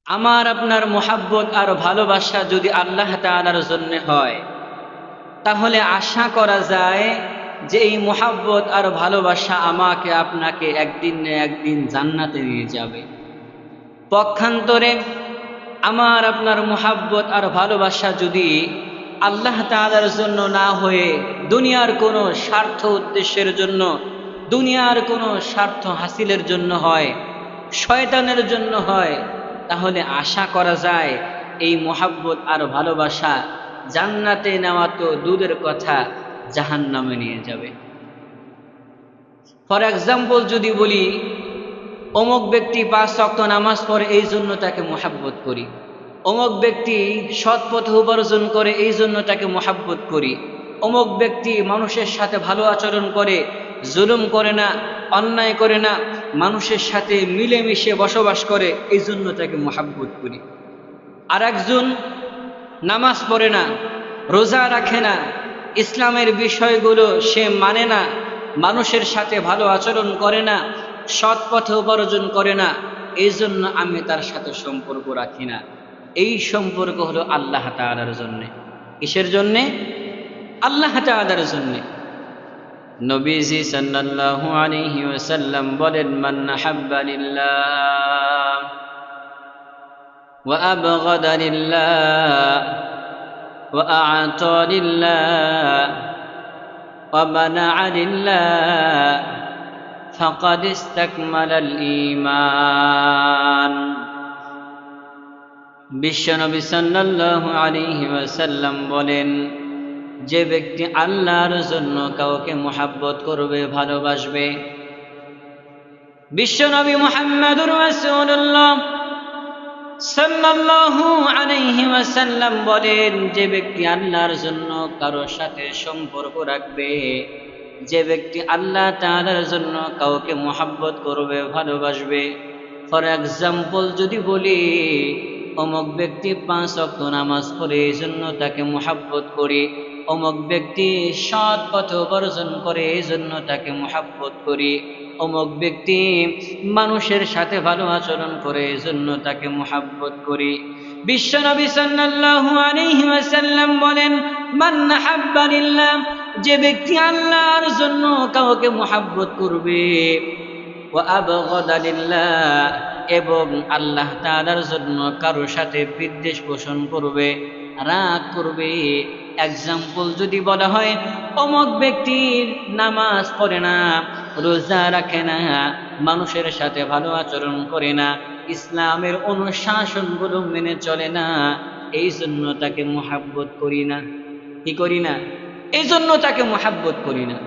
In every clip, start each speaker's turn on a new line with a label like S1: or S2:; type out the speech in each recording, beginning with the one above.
S1: আমার আপনার মোহাব্বত আর ভালোবাসা যদি আল্লাহ তাআলার জন্য হয়, তাহলে আশা করা যায় যে এই মোহাব্বত আর ভালোবাসা আমাকে আপনাকে একদিন না একদিন জান্নাতে নিয়ে যাবে। পক্ষান্তরে আমার আপনার মোহাব্বত আর ভালোবাসা যদি আল্লাহ তাআলার জন্য না হয়ে দুনিয়ার কোনো স্বার্থ উদ্দেশ্যের জন্য, দুনিয়ার কোনো স্বার্থ হাসিলের জন্য হয়, শয়তানের জন্য হয়, তাহলে আশা করা যায় এই মোহাব্বত আর ভালোবাসা জান্নাতে নেওয়া তো দূরের কথা, জাহান্নামে নিয়ে যাবে। ফর এক্সাম্পল যদি বলি, অমুক ব্যক্তি 5 ওয়াক্ত নামাজ পড়ে এই জন্য তাকে মোহাব্বত করি, অমুক ব্যক্তি সৎ পথে উপার্জন করে এই জন্য তাকে মোহাব্বত করি, অমুক ব্যক্তি মানুষের সাথে ভালো আচরণ করে, জুলুম করে না, অন্যায় করে না, মানুষের সাথে মিলেমিশে বসবাস করে এই জন্য তাকে মোহাব্বত করি। আর একজন নামাজ পড়ে না, রোজা রাখে না, ইসলামের বিষয়গুলো সে মানে না, মানুষের সাথে ভালো আচরণ করে না, সৎ পথে উপার্জন করে না, এই জন্য আমি তার সাথে সম্পর্ক রাখি না। এই সম্পর্ক হলো আল্লাহ তাআলার জন্যে। কিসের জন্যে? আল্লাহ তাআলার জন্যে। নবীজি সাল্লাল্লাহু আলাইহি ওয়াসাল্লাম বলেন, মান হাব্বা লিল্লাহ ওয়া আবগাদা লিল্লাহ ওয়া আ'তা লিল্লাহ ওয়া মানা'a লিল্লাহ ফাকাদ ইসতাকমালাল ঈমান। বিশ্বনবী সাল্লাল্লাহু আলাইহি ওয়াসাল্লাম বলেন, যে ব্যক্তি আল্লাহর জন্য কাউকে মোহাব্বত করবে, ভালোবাসবে, বিশ্বনবী মুহাম্মদুর রাসূলুল্লাহ সাল্লাল্লাহু আলাইহি ওয়াসাল্লাম বলেন, যে ব্যক্তি আল্লাহর জন্য কারোর সাথে সম্পর্ক রাখবে, যে ব্যক্তি আল্লাহ তাআলার জন্য কাউকে মোহাব্বত করবে, ভালোবাসবে। ফর এক্সাম্পল যদি বলি, অমুক ব্যক্তি 5 ওয়াক্ত নামাজ পড়ে এই জন্য তাকে মোহাব্বত করি, অমুক ব্যক্তি সৎ পথ উপার্জন করে এই জন্য তাকে মোহাব্বত করি, অমুক ব্যক্তি মানুষের সাথে ভালো আচরণ করে এই জন্য তাকে মোহাব্বত করি। বিশ্বনবী সাল্লাল্লাহু আলাইহি ওয়াসাল্লাম বলেন, মান হাব্বা লিল্লাহ, যে ব্যক্তি আল্লাহর জন্য কাউকে মোহাব্বত করবে, ওয়া আবগাদা লিল্লাহ, এবং আল্লাহ তাআলার জন্য কারোর সাথে বিদ্বেষ পোষণ করবে, রাগ করবে। এক্সাম্পল যদি বলা হয়, অমুক ব্যক্তি নামাজ পড়ে না, রোজা রাখে না, মানুষের সাথে ভালো আচরণ করে না, ইসলামের অনুশাসনগুলো মেনে চলে না, এই জন্য তাকে মোহাব্বত করি না। কি করি না? এই জন্য তাকে মোহাব্বত করি না।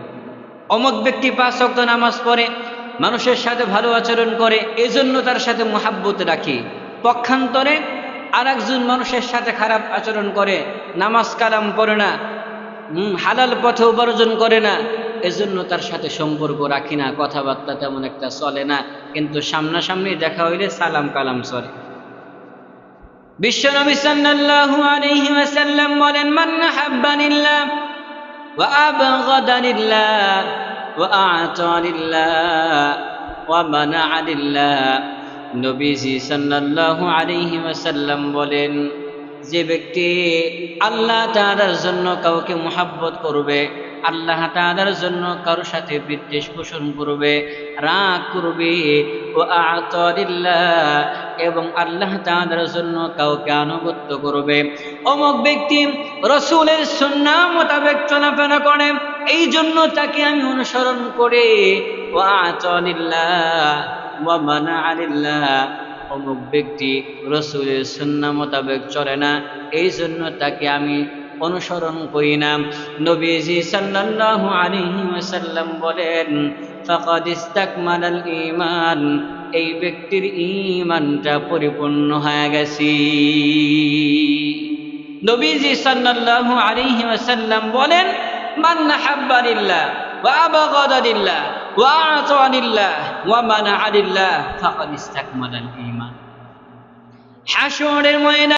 S1: অমুক ব্যক্তি 5 ওয়াক্ত নামাজ পড়ে, মানুষের সাথে ভালো আচরণ করে, এই জন্য তার সাথে মোহাব্বত রাখি। পক্ষান্তরে আর একজন মানুষের সাথে খারাপ আচরণ করে, নামাজ কালাম পড়ে না, হালাল পথে উপার্জন করে না, এজন্য তার সাথে সম্পর্ক রাখি না, কথাবার্তা তেমন একটা চলে না, কিন্তু সামনাসামনি দেখা হইলে সালাম কালাম চলে। বিশ্বনবী সাল্লাল্লাহু আলাইহি ওয়াসাল্লাম বলেন, মান হাব্বা লিল্লাহ ওয়া আবগাদা লিল্লাহ ওয়া আ'তা লিল্লাহ ওয়া মানা'a লিল্লাহ। নবীজি সাল্লাল্লাহু আলাইহি ওয়াসাল্লাম বলেন, যে ব্যক্তি আল্লাহ তাআলার জন্য কাউকে মোহাব্বত করবে, আল্লাহ তাআলার জন্য কারোর সাথে বিদ্বেষ পোষণ করবে, রাগ করবে, ও আ'তা লিল্লাহ, এবং আল্লাহ তাআলার জন্য কাউকে আনুগত্য করবে, অমুক ব্যক্তি রাসূলের সুন্নাহ মোতাবেক চলাফেরা করে, এই জন্য তাকে আমি অনুসরণ করে, ও আ'তা লিল্লাহ ওয়া মানা'a লিল্লাহ, অমুক ব্যক্তি রাসূলের সুন্নাহ মোতাবেক চলে না, এই জন্য তাকে আমি অনুসরণ করি না। নবীজি সাল্লাল্লাহু আলাইহি ওয়াসাল্লাম বলেন, ফাকাদ ইসতাকমালাল ঈমান, এই ব্যক্তির ঈমানটা পরিপূর্ণ হয়ে গেছে। নবীজি সাল্লাল্লাহু আলাইহি ওয়াসাল্লাম বলেন, মান হাব্বা লিল্লাহ ওয়া আবগাদা লিল্লাহ ওয়া আ'তা লিল্লাহ ওয়া মানা'a লিল্লাহ ফাকাদ ইসতাকমালাল ঈমান। হাশরের ময়দানে